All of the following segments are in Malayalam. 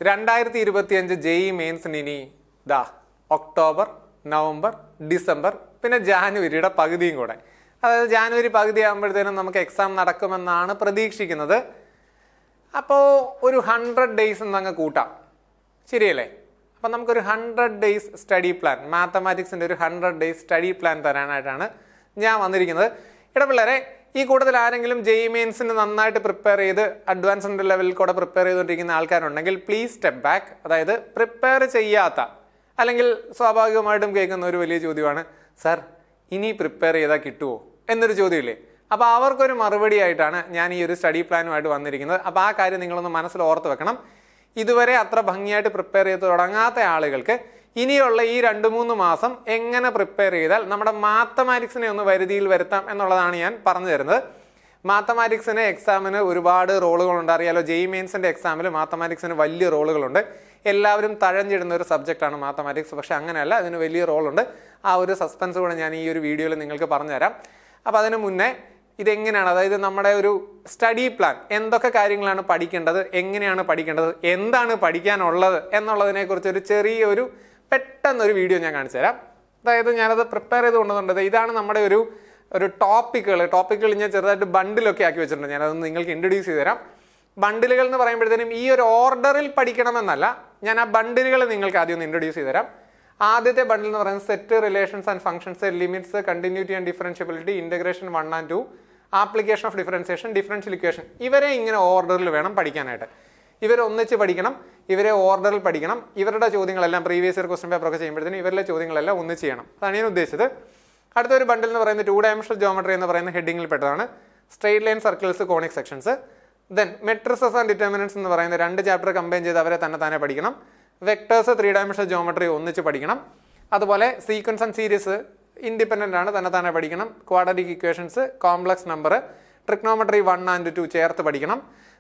2025 ജെഇ മെയിൻസിന് ഇനി ഒക്ടോബർ, നവംബർ, ഡിസംബർ, പിന്നെ ജാനുവരിയുടെ പകുതിയും കൂടെ. അതായത് ജാനുവരി പകുതി ആകുമ്പോഴത്തേനും നമുക്ക് എക്സാം നടക്കുമെന്നാണ് പ്രതീക്ഷിക്കുന്നത്. അപ്പോൾ ഒരു 100 ഡേയ്സ് എന്നങ്ങ് കൂട്ടാം, ശരിയല്ലേ? അപ്പം നമുക്കൊരു 100 ഡേയ്സ് സ്റ്റഡി പ്ലാൻ, മാത്തമാറ്റിക്സിൻ്റെ ഒരു 100 ഡേയ്സ് സ്റ്റഡി പ്ലാൻ തരാനായിട്ടാണ് ഞാൻ വന്നിരിക്കുന്നത്. പിള്ളേരെ, ഈ കൂട്ടത്തിൽ ആരെങ്കിലും ജെഇ മെയിൻസിന് നന്നായിട്ട് പ്രിപ്പയർ ചെയ്ത് അഡ്വാൻസ്ഡ് ലെവലിൽ കൂടെ പ്രിപ്പയർ ചെയ്തുകൊണ്ടിരിക്കുന്ന ആൾക്കാരുണ്ടെങ്കിൽ പ്ലീസ് സ്റ്റെപ്പ് ബാക്ക്. അതായത് പ്രിപ്പയർ ചെയ്യാത്ത, അല്ലെങ്കിൽ സ്വാഭാവികമായിട്ടും കേൾക്കുന്ന ഒരു വലിയ ചോദ്യമാണ്, സാർ ഇനി പ്രിപ്പയർ ചെയ്താൽ കിട്ടുമോ എന്നൊരു ചോദ്യമില്ലേ? അപ്പോൾ അവർക്കൊരു മറുപടി ആയിട്ടാണ് ഞാൻ ഈ ഒരു സ്റ്റഡി പ്ലാനുമായിട്ട് വന്നിരിക്കുന്നത്. അപ്പോൾ ആ കാര്യം നിങ്ങളൊന്ന് മനസ്സിൽ ഓർത്ത് വെക്കണം. ഇതുവരെ അത്ര ഭംഗിയായിട്ട് പ്രിപ്പയർ ചെയ്ത് തുടങ്ങാത്ത ആളുകൾക്ക് ഇനിയുള്ള ഈ 2-3 മാസം എങ്ങനെ പ്രിപ്പയർ ചെയ്താൽ നമ്മുടെ മാത്തമാറ്റിക്സിനെ ഒന്ന് വരുതിയിൽ വരുത്താം എന്നുള്ളതാണ് ഞാൻ പറഞ്ഞു തരുന്നത്. മാത്തമാറ്റിക്സിന് എക്സാമിന് ഒരുപാട് റോളുകളുണ്ട്, അറിയാലോ. ജെഇ മെയിൻസിൻ്റെ എക്സാമിൽ മാത്തമാറ്റിക്സിന് വലിയ റോളുകളുണ്ട്. എല്ലാവരും തഴഞ്ഞിടുന്ന ഒരു സബ്ജക്റ്റാണ് മാത്തമാറ്റിക്സ്. പക്ഷെ അങ്ങനെയല്ല, അതിന് വലിയ റോളുണ്ട്. ആ ഒരു സസ്പെൻസ് കൂടെ ഞാൻ ഈ ഒരു വീഡിയോയിൽ നിങ്ങൾക്ക് പറഞ്ഞുതരാം. അപ്പോൾ അതിന് മുന്നേ ഇതെങ്ങനെയാണ്, അതായത് നമ്മുടെ ഒരു സ്റ്റഡി പ്ലാൻ, എന്തൊക്കെ കാര്യങ്ങളാണ് പഠിക്കേണ്ടത്, എങ്ങനെയാണ് പഠിക്കേണ്ടത്, എന്താണ് പഠിക്കാനുള്ളത് എന്നുള്ളതിനെക്കുറിച്ച് ഒരു ചെറിയൊരു പെട്ടെന്നൊരു വീഡിയോ ഞാൻ കാണിച്ചു തരാം. അതായത് ഞാനത് പ്രിപ്പയർ ചെയ്ത് കൊണ്ടുവന്നിട്ടുണ്ട്. ഇതാണ് നമ്മുടെ ഒരു ടോപ്പിക്കുകൾ ഞാൻ ചെറുതായിട്ട് ബണ്ടിലൊക്കെ ആക്കി വെച്ചിട്ടുണ്ട്. ഞാനതൊന്ന് നിങ്ങൾക്ക് ഇൻട്രൊഡ്യൂസ് ചെയ്ത് തരാം. ബണ്ടിലുകൾ എന്ന് പറയുമ്പോഴത്തേനും ഈ ഒരു ഓർഡറിൽ പഠിക്കണമെന്നല്ല, ഞാൻ ആ ബണ്ടിലുകൾ നിങ്ങൾക്ക് ആദ്യം ഒന്ന് ഇൻട്രൊഡ്യൂസ് ചെയ്ത് തരാം. ആദ്യത്തെ ബണ്ടിൽ എന്ന് പറയുന്നത് set, relations and functions, limits, continuity and differentiability, integration 1 and 2, application of differentiation, differential equation. ഇവരെ ഇങ്ങനെ ഓർഡറിൽ വേണം പഠിക്കാനായിട്ട്. ഇവരെ ഒന്നിച്ച് പഠിക്കണം, ഇവരെ ഓർഡറിൽ പഠിക്കണം. ഇവരുടെ ചോദ്യങ്ങളെല്ലാം പ്രീവിയസ് ഇയർ ക്വസ്റ്റ്യൻ പേപ്പർ ഒക്കെ ചെയ്യുമ്പോഴത്തേനും ഇവരുടെ ചോദ്യങ്ങളെല്ലാം ഒന്നിച്ച് ചെയ്യണം. അതാണ് ഞാൻ ഉദ്ദേശിച്ചത്. അടുത്തൊരു ബണ്ടിൽ എന്ന് പറയുന്നത് 2 dimensional ജോമെട്രി എന്ന് പറയുന്ന ഹെഡിങ്ങിൽ പെട്ടതാണ്. Straight line, circles, conic sections. Then matrices and determinants എന്ന് പറയുന്ന 2 ചാപ്റ്റർ കമ്പൈൻ ചെയ്ത് അവരെ തന്നെ പഠിക്കണം. വെക്ടേഴ്സ്, 3 dimensional ജോമെട്രി ഒന്നിച്ച് പഠിക്കണം. അതുപോലെ സീക്വൻസ് ആൻഡ് സീരീസ് ഇൻഡിപെൻഡൻ്റ് ആണ്, തന്നെ പഠിക്കണം. Quadratic equations, complex number, trigonometry 1 and 2 ചേർത്ത് പഠിക്കണം.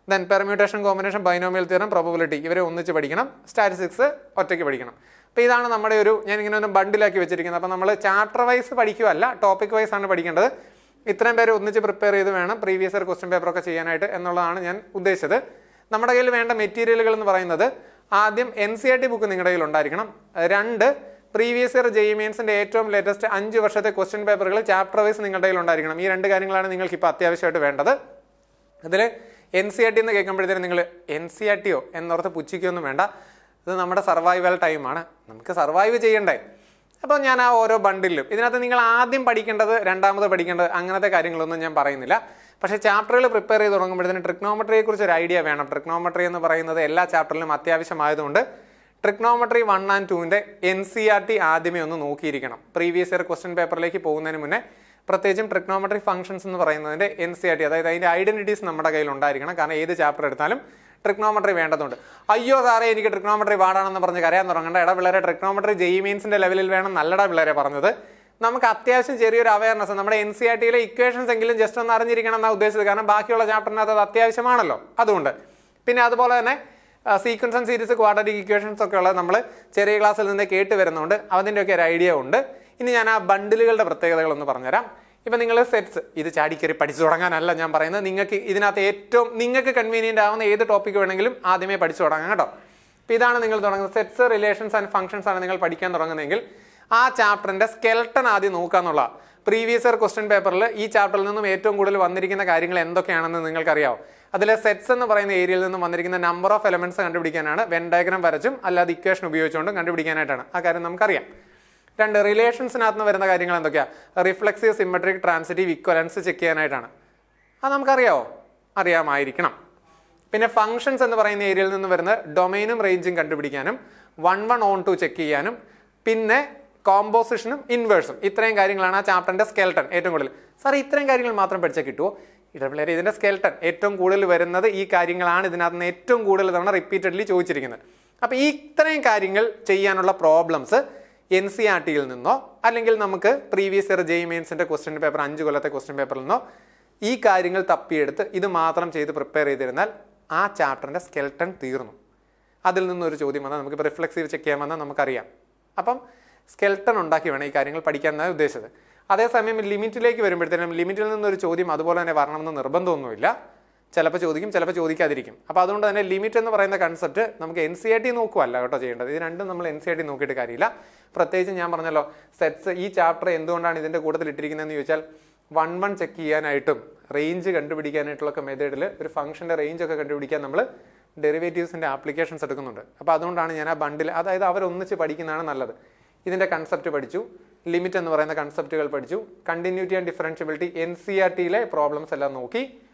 Then permutation, combination, binomial theorem, probability ഇവരെ ഒന്നിച്ച് പഠിക്കണം. സ്റ്റാറ്റിസ്റ്റിക്സ് ഒറ്റയ്ക്ക് പഠിക്കണം. അപ്പോൾ ഇതാണ് നമ്മുടെ ഞാൻ ഇങ്ങനെ ഒന്ന് ബണ്ടിലാക്കി വെച്ചിരിക്കുന്നത്. അപ്പോൾ നമ്മൾ ചാപ്റ്റർ വൈസ് പഠിക്കുകയല്ല, ടോപ്പിക് വൈസ് ആണ് പഠിക്കേണ്ടത്. ഇത്രയും പേര് ഒന്നിച്ച് പ്രിപ്പയർ ചെയ്ത് വേണം പ്രീവിയസ് ഇയർ ക്വസ്റ്റ്യൻ പേപ്പറൊക്കെ ചെയ്യാനായിട്ട് എന്നുള്ളതാണ് ഞാൻ ഉദ്ദേശിച്ചത്. നമ്മുടെ കയ്യിൽ വേണ്ട മെറ്റീരിയലുകൾ എന്ന് പറയുന്നത്, ആദ്യം NCERT ബുക്ക് നിങ്ങളുടെ കയ്യിൽ ഉണ്ടായിരിക്കണം. 2 പ്രീവിയസ് ഇയർ ജെഇ മെയിൻസിൻ്റെ ഏറ്റവും ലേറ്റസ്റ്റ് 5 വർഷത്തെ ക്വസ്റ്റ്യൻ പേപ്പറുകൾ ചാപ്റ്റർ വൈസ് നിങ്ങളുടെ കയ്യിൽ ഉണ്ടായിരിക്കണം. ഈ 2 കാര്യങ്ങളാണ് നിങ്ങൾക്ക് ഇപ്പോൾ അത്യാവശ്യമായിട്ട് വേണ്ടത്. അതിൽ NCERT എന്ന് കേൾക്കുമ്പോഴത്തേനും നിങ്ങൾ NCERTയോ എന്നോർത്ത് പുച്ഛിക്കൊന്നും വേണ്ട. ഇത് നമ്മുടെ സർവൈവൽ ടൈമാണ്, നമുക്ക് സർവൈവ് ചെയ്യണ്ടേ. അപ്പോൾ ഞാൻ ആ ഓരോ ബണ്ടിലും ഇതിനകത്ത് നിങ്ങൾ ആദ്യം പഠിക്കേണ്ടത്, രണ്ടാമത് പഠിക്കേണ്ടത്, അങ്ങനത്തെ കാര്യങ്ങളൊന്നും ഞാൻ പറയുന്നില്ല. പക്ഷേ ചാപ്റ്ററുകൾ പ്രിപ്പയർ ചെയ്ത് തുടങ്ങുമ്പോഴത്തേന് ട്രിഗ്നോമെട്രിയെക്കുറിച്ച് ഒരു ഐഡിയ വേണം. ട്രിഗ്നോമെട്രി എന്ന് പറയുന്നത് എല്ലാ ചാപ്റ്ററിലും അത്യാവശ്യമായതുകൊണ്ട് ട്രിഗ്നോമെട്രി 1 and 2ൻ്റെ NCERT ആദ്യമേ ഒന്ന് നോക്കിയിരിക്കണം. പ്രീവിയസ് ഇയർ ക്വസ്റ്റ്യൻ പേപ്പറിലേക്ക് പോകുന്നതിന് മുന്നേ പ്രത്യേകിച്ചും ട്രിഗ്നോമെട്രി ഫംഗ്ഷൻസ് എന്ന് പറയുന്നതിൻ്റെ NCERT, അതായത് അതിൻ്റെ ഐഡന്റിറ്റീസ് നമ്മുടെ കയ്യിൽ ഉണ്ടായിരിക്കണം. കാരണം ഏത് ചാപ്റ്റർ എടുത്താലും ട്രിഗ്നോമെട്രി വേണ്ടതുണ്ട്. അയ്യോ സാറേ എനിക്ക് ട്രിഗ്നോമെട്രി പാടാണെന്ന് പറഞ്ഞ് കരയാൻ തുടങ്ങേണ്ട. പിള്ളേരെ, ട്രിഗ്നോമെട്രി ജെഇ മെയിൻസിൻ്റെ ലെവലിൽ വേണം, നല്ലടാ പിള്ളേരെ പറഞ്ഞത്. നമുക്ക് അത്യാവശ്യം ചെറിയൊരു അവയർനെസ്, നമ്മുടെ NCERTയിലെ ഇക്വേഷൻസ് എങ്കിലും ജസ്റ്റ് ഒന്ന് അറിഞ്ഞിരിക്കണം എന്നാണ് ഉദ്ദേശിച്ചത്. കാരണം ബാക്കിയുള്ള ചാപ്റ്ററിനകത്ത് അത് അത്യാവശ്യമാണല്ലോ, അതുകൊണ്ട്. പിന്നെ അതുപോലെ തന്നെ sequence and series, quadratic equations ഒക്കെ ഉള്ളത് നമ്മൾ ചെറിയ ക്ലാസ്സിൽ നിന്ന് കേട്ട് വരുന്നതുകൊണ്ട് അതിൻ്റെയൊക്കെ ഒരു ഐഡിയ ഉണ്ട്. ഇനി ഞാൻ ആ ബണ്ടിലുകളുടെ പ്രത്യേകതകളൊന്ന് പറഞ്ഞുതരാം. ഇപ്പം നിങ്ങൾ സെറ്റ്സ്, ഇത് ചാടിക്കറി പഠിച്ചു തുടങ്ങാനല്ല ഞാൻ പറയുന്നത്. നിങ്ങൾക്ക് ഇതിനകത്ത് ഏറ്റവും നിങ്ങൾക്ക് കൺവീനിയൻ്റ് ആവുന്ന ഏത് ടോപ്പിക്ക് വേണമെങ്കിലും ആദ്യമേ പഠിച്ചു തുടങ്ങാം കേട്ടോ. അപ്പോൾ ഇതാണ് നിങ്ങൾ തുടങ്ങുന്നത്. സെറ്റ്സ്, റിലേഷൻസ് ആൻഡ് ഫംഗ്ഷൻസ് ആണ് നിങ്ങൾ പഠിക്കാൻ തുടങ്ങുന്നതെങ്കിൽ ആ ചാപ്റ്ററിൻ്റെ സ്കെൽട്ടൺ ആദ്യം നോക്കുക എന്നുള്ള. പ്രീവിയസ് ഇയർ ക്വസ്റ്റ്യൻ പേപ്പറിൽ ഈ ചാപ്റ്ററിൽ നിന്നും ഏറ്റവും കൂടുതൽ വന്നിരിക്കുന്ന കാര്യങ്ങൾ എന്തൊക്കെയാണെന്ന് നിങ്ങൾക്കറിയാമോ? അതിൽ സെറ്റ്സ് എന്ന് പറയുന്ന ഏരിയയിൽ നിന്നും വന്നിരിക്കുന്ന നമ്പർ ഓഫ് എലമെന്റ്സ് കണ്ടുപിടിക്കാനാണ്. വെൻ ഡയഗ്രാം വരച്ചും അല്ലാതെ ഇക്വേഷൻ ഉപയോഗിച്ചുകൊണ്ടും കണ്ടുപിടിക്കാനായിട്ടാണ്. ആ കാര്യം നമുക്കറിയാം. 2 റിലേഷൻസിനകത്ത് നിന്ന് വരുന്ന കാര്യങ്ങൾ എന്തൊക്കെയാണ്? റിഫ്ലെക്സീവ്, സിമെട്രിക്, ട്രാൻസിറ്റീവ്, ഇക്വലൻസ് ചെക്ക് ചെയ്യാനായിട്ടാണ്. അത് നമുക്കറിയാമോ? അറിയാമായിരിക്കണം. പിന്നെ ഫംഗ്ഷൻസ് എന്ന് പറയുന്ന ഏരിയയിൽ നിന്ന് വരുന്ന ഡൊമൈനും റേഞ്ചും കണ്ടുപിടിക്കാനും 1 on 2 ചെക്ക് ചെയ്യാനും പിന്നെ കോമ്പോസിഷനും ഇൻവേഴ്സും, ഇത്രയും കാര്യങ്ങളാണ് ആ ചാപ്റ്ററിൻ്റെ സ്കെൽട്ടൺ. ഏറ്റവും കൂടുതൽ സാർ ഇത്രയും കാര്യങ്ങൾ മാത്രം പഠിച്ചാൽ കിട്ടുമോ? പിള്ളേരെ, ഇതിൻ്റെ സ്കെൽട്ടൺ ഏറ്റവും കൂടുതൽ വരുന്നത് ഈ കാര്യങ്ങളാണ്. ഇതിനകത്ത് നിന്ന് ഏറ്റവും കൂടുതൽ തവണ റിപ്പീറ്റഡ്ലി ചോദിച്ചിരിക്കുന്നത്. അപ്പോൾ ഈ ഇത്രയും കാര്യങ്ങൾ ചെയ്യാനുള്ള പ്രോബ്ലംസ് NCERTയിൽ നിന്നോ അല്ലെങ്കിൽ നമുക്ക് പ്രീവിയസ് ഇയർ ജെഇ മെയിൻസിൻ്റെ ക്വസ്റ്റ്യൻ പേപ്പർ 5 കൊല്ലത്തെ ക്വസ്റ്റ്യൻ പേപ്പറിൽ നിന്നോ ഈ കാര്യങ്ങൾ തപ്പിയെടുത്ത് ഇത് മാത്രം ചെയ്ത് പ്രിപ്പയർ ചെയ്തിരുന്നാൽ ആ ചാപ്റ്ററിൻ്റെ സ്കെൽട്ടൺ തീർന്നു. അതിൽ നിന്നൊരു ചോദ്യം വന്നാൽ നമുക്കിപ്പോൾ റിഫ്ലെക്സീവ് ചെക്ക് ചെയ്യാൻ വന്നാൽ നമുക്കറിയാം. അപ്പം സ്കെൽട്ടൺ ഉണ്ടാക്കി വേണം ഈ കാര്യങ്ങൾ പഠിക്കാനാണ് ഉദ്ദേശിച്ചത്. അതേസമയം ലിമിറ്റിലേക്ക് വരുമ്പോഴത്തേനും ലിമിറ്റിൽ നിന്നൊരു ചോദ്യം അതുപോലെ തന്നെ വരണമെന്ന് നിർബന്ധമൊന്നുമില്ല. ചിലപ്പോൾ ചോദിക്കും, ചിലപ്പോൾ ചോദിക്കാതിരിക്കും. അപ്പോൾ അതുകൊണ്ട് തന്നെ ലിമിറ്റ് എന്ന് പറയുന്ന കൺസെപ്റ്റ് നമുക്ക് NCERT നോക്കുവല്ല കേട്ടോ ചെയ്യേണ്ടത്. ഇത് രണ്ടും നമ്മൾ NCERT നോക്കിയിട്ട് കാര്യമില്ല. പ്രത്യേകിച്ച് ഞാൻ പറഞ്ഞല്ലോ സെറ്റ്സ് ഈ ചാപ്റ്റർ എന്തുകൊണ്ടാണ് ഇതിൻ്റെ കൂട്ടത്തിൽ ഇട്ടിരിക്കുന്നതെന്ന് ചോദിച്ചാൽ 1-1 ചെക്ക് ചെയ്യാനായിട്ടും റേഞ്ച് കണ്ടുപിടിക്കാനായിട്ടുള്ള മെത്തേഡിൽ ഒരു ഫംഗ്ഷൻ്റെ റേഞ്ച് ഒക്കെ കണ്ടുപിടിക്കാൻ നമ്മൾ ഡെറിവേറ്റീവ്സിൻ്റെ ആപ്ലിക്കേഷൻസ് എടുക്കുന്നുണ്ട്. അപ്പോൾ അതുകൊണ്ടാണ് ഞാൻ ആ ബണ്ടിൽ, അതായത് അവരൊന്നിച്ച് പഠിക്കുന്നതാണ് നല്ലത്. ഇതിൻ്റെ കൺസെപ്റ്റ് പഠിച്ചു, ലിമിറ്റ് എന്ന് പറയുന്ന കൺസെപ്റ്റുകൾ പഠിച്ചു, കണ്ടിന്യൂറ്റി ആൻഡ് ഡിഫറൻഷ്യബിലിറ്റി NCERTയിലെ പ്രോബ്ലംസ് എല്ലാം നോക്കി,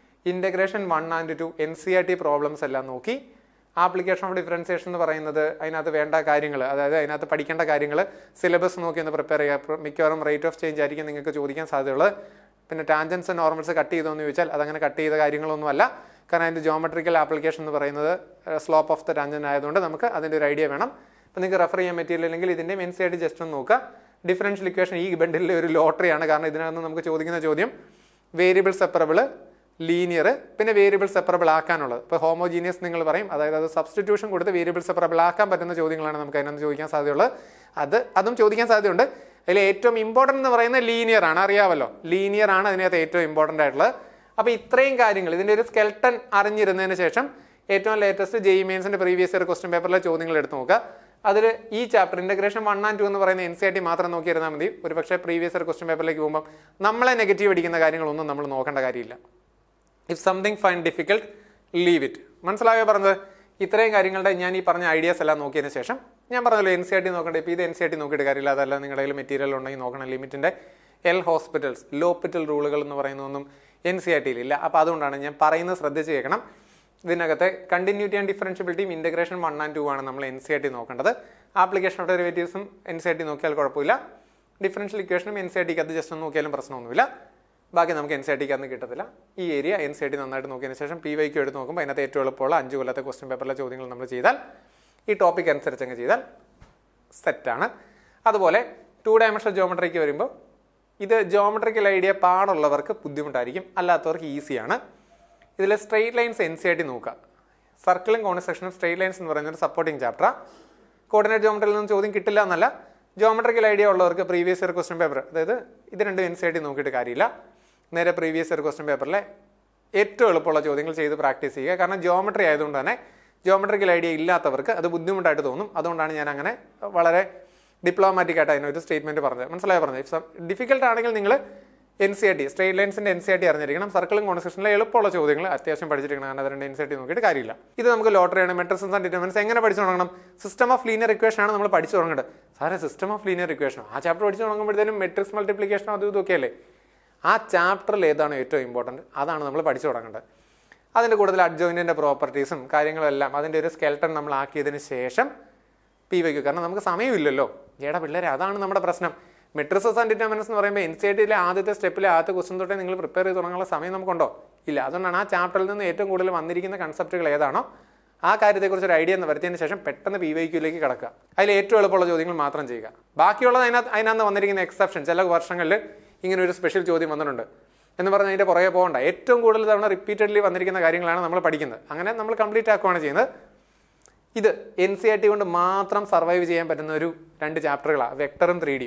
ഇൻ്റഗ്രേഷൻ 1 and 2 NCERT പ്രോബ്ലംസ് എല്ലാം നോക്കി, ആപ്ലിക്കേഷൻ ഓഫ് ഡിഫറൻസിയേഷൻ എന്ന് പറയുന്നത് അതിനകത്ത് വേണ്ട കാര്യങ്ങൾ, അതായത് അതിനകത്ത് പഠിക്കേണ്ട കാര്യങ്ങൾ സിലബസ് നോക്കി ഒന്ന് പ്രിപ്പയർ ചെയ്യുക. മിക്കവാറും റേറ്റ് ഓഫ് ചേഞ്ച് ആയിരിക്കും നിങ്ങൾക്ക് ചോദിക്കാൻ സാധ്യതയുള്ളത്. പിന്നെ ടാൻജൻസ് നോർമൽസ് കട്ട് ചെയ്തോന്ന് ചോദിച്ചാൽ അതങ്ങനെ കട്ട് ചെയ്ത കാര്യങ്ങളൊന്നുമല്ല. കാരണം അതിൻ്റെ ജോമെട്രിക്കൽ ആപ്ലിക്കേഷൻ എന്ന് പറയുന്നത് സ്ലോപ്പ് ഓഫ് ദ ടാൻജൻ ആയതുകൊണ്ട് നമുക്ക് അതിൻ്റെ ഒരു ഐഡിയ വേണം. അപ്പോൾ നിങ്ങൾക്ക് റെഫർ ചെയ്യാൻ മെറ്റീരിയൽ അല്ലെങ്കിൽ ഇതിൻ്റെ NCERT ജസ്റ്റ് ഒന്ന് നോക്കുക. ഡിഫറൻഷ്യൽ ഇക്വേഷൻ ഈ ബണ്ടിലെ ഒരു ലോട്ടറിയാണ്. കാരണം ഇതിനകത്ത് നമുക്ക് ചോദിക്കുന്ന ചോദ്യം വേരിയബിൾ സെപ്പറബിൾ, ലീനിയർ, പിന്നെ വേരിയബിൾ സെപ്പറബിൾ ആക്കാനുള്ളത്. ഇപ്പോൾ ഹോമോജീനിയസ് നിങ്ങൾ പറയും, അതായത് അത് സബ്സ്റ്റിറ്റ്യൂഷൻ കൊടുത്ത് വേരിയബിൾ സെപ്പറബിൾ ആക്കാൻ പറ്റുന്ന ചോദ്യങ്ങളാണ് നമുക്ക് അതിനകത്ത് ചോദിക്കാൻ സാധ്യതയുള്ളത്. അതും ചോദിക്കാൻ സാധ്യതയുണ്ട്. അതിൽ ഏറ്റവും ഇമ്പോർട്ടൻ്റ് എന്ന് പറയുന്നത് ലീനിയർ ആണ്, അറിയാമല്ലോ. ലീനിയർ ആണ് അതിനകത്ത് ഏറ്റവും ഇമ്പോർട്ടൻ്റ് ആയിട്ടുള്ളത്. അപ്പോൾ ഇത്രയും കാര്യങ്ങൾ ഇതിൻ്റെ ഒരു സ്കെൽട്ടൺ അറിഞ്ഞിരുന്നതിന് ശേഷം ഏറ്റവും ലേറ്റസ്റ്റ് JEE മെയിൻസിൻ്റെ പ്രീവിയസ് ഇയർ ക്വസ്റ്റ്യൻ പേപ്പറിലെ ചോദ്യങ്ങൾ എടുത്ത് നോക്കുക. അതിൽ ഈ ചാപ്റ്റർ ഇൻ്റഗ്രേഷൻ 1 and 2 എന്ന് പറയുന്ന NCERT മാത്രം നോക്കിയിരുന്നാൽ മതി. ഒരു പക്ഷേ പ്രീവിയസ് ഇയർ ക്വസ്റ്റ്യൻ പേപ്പറിലേക്ക് പോകുമ്പോൾ നമ്മളെ നെഗറ്റീവ് അടിക്കുന്ന കാര്യങ്ങളൊന്നും നമ്മൾ നോക്കേണ്ട കാര്യമില്ല. If something find difficult leave it. മനസ്സിലായോ പറഞ്ഞത്? ഇത്രയും കാര്യങ്ങളുടെ ഞാൻ ഈ പറഞ്ഞ ഐഡിയാസ് എല്ലാം നോക്കിയതിന് ശേഷം ഞാൻ പറഞ്ഞല്ലോ NCERT നോക്കണ്ടേ. ഇപ്പോൾ ഇത് NCERT നോക്കിയിട്ട് കാര്യമില്ല. അതല്ല നിങ്ങളുടെ കയ്യിൽ മെറ്റീരിയൽ ഉണ്ടെങ്കിൽ നോക്കണം. ലിമിറ്റിൻ്റെ ഹോസ്പിറ്റൽസ് ലോപ്പിറ്റൽ റൂളുകൾ എന്ന് പറയുന്നതൊന്നും NCERTയിലില്ല. അപ്പോൾ അതുകൊണ്ടാണ് ഞാൻ പറയുന്നത് ശ്രദ്ധിച്ച് കേൾക്കണം. ഇതിനകത്തെ കണ്ടിന്യൂറ്റി ആൻഡ് ഡിഫറൻഷ്യബിലിറ്റിയും ഇൻ്റഗ്രേഷൻ 1 and 2 ആണ് നമ്മൾ NCERT നോക്കേണ്ടത്. ആപ്ലിക്കേഷൻ ഓഫ് ഡെറിവേറ്റീവ്സും NCERT നോക്കിയാൽ കുഴപ്പമില്ല. ഡിഫറൻഷ്യൽ ഇക്വേഷനും NCERTക്ക് അത് ജസ്റ്റ് ഒന്ന് നോക്കിയാലും പ്രശ്നമൊന്നുമില്ല. ബാക്കി നമുക്ക് NCERTക്ക് അന്ന് കിട്ടത്തില്ല. ഈ ഏരിയ NCERT നന്നായിട്ട് നോക്കിയതിന് ശേഷം PYQ എടുത്ത് നോക്കുമ്പോൾ അതിനകത്ത് ഏറ്റവും എളുപ്പമുള്ള 5 കൊല്ലത്തെ ക്വസ്റ്റ്യൻ പേപ്പറിലെ ചോദ്യങ്ങൾ നമ്മൾ ചെയ്താൽ ഈ ടോപ്പിക് അനുസരിച്ച് അങ്ങ് ചെയ്താൽ സെറ്റാണ്. അതുപോലെ 2 ഡയമെൻഷണൽ ജോമെട്രിക്ക് വരുമ്പോൾ ഇത് ജോമെട്രിക്കൽ ഐഡിയ പാടുള്ളവർക്ക് ബുദ്ധിമുട്ടായിരിക്കും, അല്ലാത്തവർക്ക് ഈസിയാണ്. ഇതിൽ സ്ട്രെയിറ്റ് ലൈൻസ് NCERT നോക്കുക. സർക്കിളും കോൺ സെക്ഷനും സ്ട്രെയിറ്റ് ലൈൻസ് എന്ന് പറയുന്ന ഒരു സപ്പോർട്ടിംഗ് ചാപ്റ്ററാണ്. കോർഡിനേറ്റ് ജോമെട്രിയിൽ നിന്നും ചോദ്യം കിട്ടില്ല എന്നല്ല, ജോമെട്രിക്കൽ ഐഡിയ ഉള്ളവർക്ക് പ്രീവിയസ് ഇയർ ക്വസ്റ്റ്യൻ പേപ്പർ, അതായത് ഇത് രണ്ടും NCERT നോക്കിയിട്ട് കാര്യമില്ല. നേരെ പ്രീവിയസ് ഇയർ ക്വസ്റ്റ്യൻ പേപ്പറിലെ ഏറ്റവും എളുപ്പമുള്ള ചോദ്യങ്ങൾ ചെയ്ത് പ്രാക്ടീസ് ചെയ്യുക. കാരണം ജോമെട്രി ആയതുകൊണ്ട് തന്നെ ജോമെട്രിക്കൽ ഐഡിയ ഇല്ലാത്തവർക്ക് അത് ബുദ്ധിമുട്ടായിട്ട് തോന്നും. അതുകൊണ്ടാണ് ഞാൻ അങ്ങനെ വളരെ ഡിപ്ലോമാറ്റിക് ആയിട്ട് അതിനൊരു സ്റ്റേറ്റ്മെൻറ്റ് പറഞ്ഞത്. മനസ്സിലായോ പറഞ്ഞത്? ഡിഫിക്കൽട്ട് ആണെങ്കിൽ നിങ്ങൾ NCERT സ്ട്രെയിറ്റ് ലൈൻസിൻ്റെ NCERT അറിഞ്ഞിരിക്കണം. സർക്കിളും കോൺസെക്ഷനിലെ എളുപ്പമുള്ള ചോദ്യങ്ങൾ അത്യാവശ്യം പഠിച്ചിരിക്കണം. കാരണം അതുകൊണ്ട് NCERT നോക്കിയിട്ട് കാര്യമില്ല. ഇത് നമുക്ക് ലോട്ടറിയാണ്. മെട്രിക്സ് ആൻഡ് ഡിറ്റർമിനൻസ് എങ്ങനെ പഠിച്ചു തുടങ്ങണം? സിസ്റ്റം ഓഫ് ലീനിയർ ഇക്വേഷൻ ആണ് നമ്മൾ പഠിച്ചു തുടങ്ങേണ്ടത്. സാറേ സിസ്റ്റം ഓഫ് ലീനിയർ ഇക്വേഷൻ ആ ചാപ്റ്റർ പഠിച്ചു തുടങ്ങുമ്പോഴത്തേനും മെട്രിക്സ് മൾട്ടിപ്ലിക്കേഷൻ അതും ഇതൊക്കെ അല്ലേ? ആ ചാപ്റ്ററിൽ ഏതാണ് ഏറ്റവും ഇമ്പോർട്ടൻറ്റ് അതാണ് നമ്മൾ പഠിച്ചു തുടങ്ങേണ്ടത്. അതിൻ്റെ കൂടുതൽ അഡ്ജോയിൻറ്റിൻ്റെ പ്രോപ്പർട്ടീസും കാര്യങ്ങളെല്ലാം അതിൻ്റെ ഒരു സ്കെൽട്ടൺ നമ്മൾ ആക്കിയതിന് ശേഷം PYQ. കാരണം നമുക്ക് സമയമില്ലല്ലോ പിള്ളേരെ, അതാണ് നമ്മുടെ പ്രശ്നം. മെട്രിസസ് ആൻഡ് ഡിറ്റർമിനൻസ് എന്ന് പറയുമ്പോൾ NCERTയിലെ ആദ്യത്തെ സ്റ്റെപ്പിലെ ആദ്യത്തെ ക്വസ്റ്റ്യൻ തൊട്ടേ നിങ്ങൾ പ്രിപ്പയർ ചെയ്ത് തുടങ്ങാനുള്ള സമയം നമുക്കുണ്ടോ? ഇല്ല. അതുകൊണ്ടാണ് ആ ചാപ്റ്ററിൽ നിന്ന് ഏറ്റവും കൂടുതൽ വന്നിരിക്കുന്ന കൺസെപ്റ്റുകൾ ഏതാണോ ആ കാര്യത്തെക്കുറിച്ച് ഒരു ഐഡിയ എന്ന് വരുത്തിയതിന് ശേഷം പെട്ടെന്ന് PYQയിലേക്ക് കിടക്കുക. അതിൽ ഏറ്റവും എളുപ്പമുള്ള ചോദ്യങ്ങൾ മാത്രം ചെയ്യുക. ബാക്കിയുള്ളത് അതിനകത്ത് വന്നിരിക്കുന്ന എക്സെപ്ഷൻ, ചില വർഷങ്ങളിൽ ഇങ്ങനെ ഒരു സ്പെഷ്യൽ ചോദ്യം വന്നിട്ടുണ്ട് എന്ന് പറഞ്ഞാൽ അതിൻ്റെ പുറകെ പോകണ്ട. ഏറ്റവും കൂടുതൽ തവണ റിപ്പീറ്റഡ്ലി വന്നിരിക്കുന്ന കാര്യങ്ങളാണ് നമ്മൾ പഠിക്കുന്നത്. അങ്ങനെ നമ്മൾ കംപ്ലീറ്റ് ആക്കുകയാണ് ചെയ്യുന്നത്. ഇത് NCERT കൊണ്ട് മാത്രം സർവൈവ് ചെയ്യാൻ പറ്റുന്ന ഒരു 2 ചാപ്റ്ററുകളാണ്, വെക്ടറും 3D.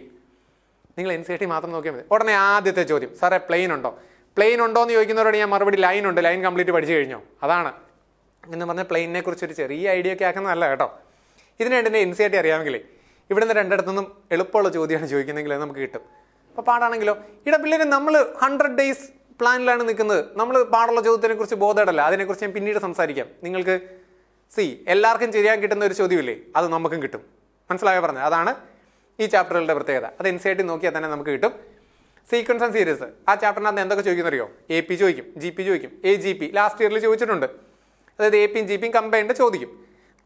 നിങ്ങൾ NCERT മാത്രം നോക്കിയാൽ മതി. ഉടനെ ആദ്യത്തെ ചോദ്യം, സാറേ പ്ലെയിൻ ഉണ്ടോ? പ്ലെയിൻ ഉണ്ടോ എന്ന് ചോദിക്കുന്നവരോട് ഞാൻ മറുപടി ലൈൻ ഉണ്ട്, ലൈൻ കംപ്ലീറ്റ് പഠിച്ചു കഴിഞ്ഞോ? അതാണ് എന്ന് പറഞ്ഞാൽ പ്ലെയിനെ കുറിച്ച് ഒരു ചെറിയ ഐഡിയ ഒക്കെ ആക്കുന്നതല്ല കേട്ടോ. ഇതിന് വേണ്ടി NCERT അറിയാമെങ്കിലേ ഇവിടുന്ന് രണ്ടിടത്തുനിന്നും എളുപ്പമുള്ള ചോദ്യമാണ് ചോദിക്കുന്നതെങ്കിൽ നമുക്ക് കിട്ടും. അപ്പോൾ പാടാണെങ്കിലോ പിള്ളേർ നമ്മൾ 100 days പ്ലാനിലാണ് നിൽക്കുന്നത്. നമ്മൾ പാടുള്ള ചോദ്യത്തിനെ കുറിച്ച് ബോധേടല്ല. അതിനെക്കുറിച്ച് ഞാൻ പിന്നീട് സംസാരിക്കാം. നിങ്ങൾക്ക് എല്ലാവർക്കും ചെയ്യാൻ കിട്ടുന്ന ഒരു ചോദ്യമില്ലേ, അത് നമുക്കും കിട്ടും. മനസ്സിലായോ പറഞ്ഞത്? അതാണ് ഈ ചാപ്റ്ററുകളുടെ പ്രത്യേകത. അത് NCERT നോക്കിയാൽ തന്നെ നമുക്ക് കിട്ടും. സീക്വൻസ് ആൻഡ് സീരീസ് ആ ചാപ്റ്ററിനകത്ത് എന്തൊക്കെ ചോദിക്കുന്നറിയോ? AP ചോദിക്കും, GP ചോദിക്കും, AGP ലാസ്റ്റ് ഇയറിൽ ചോദിച്ചിട്ടുണ്ട്. അതായത് APയും GPയും കമ്പൈൻഡ് ചോദിക്കും.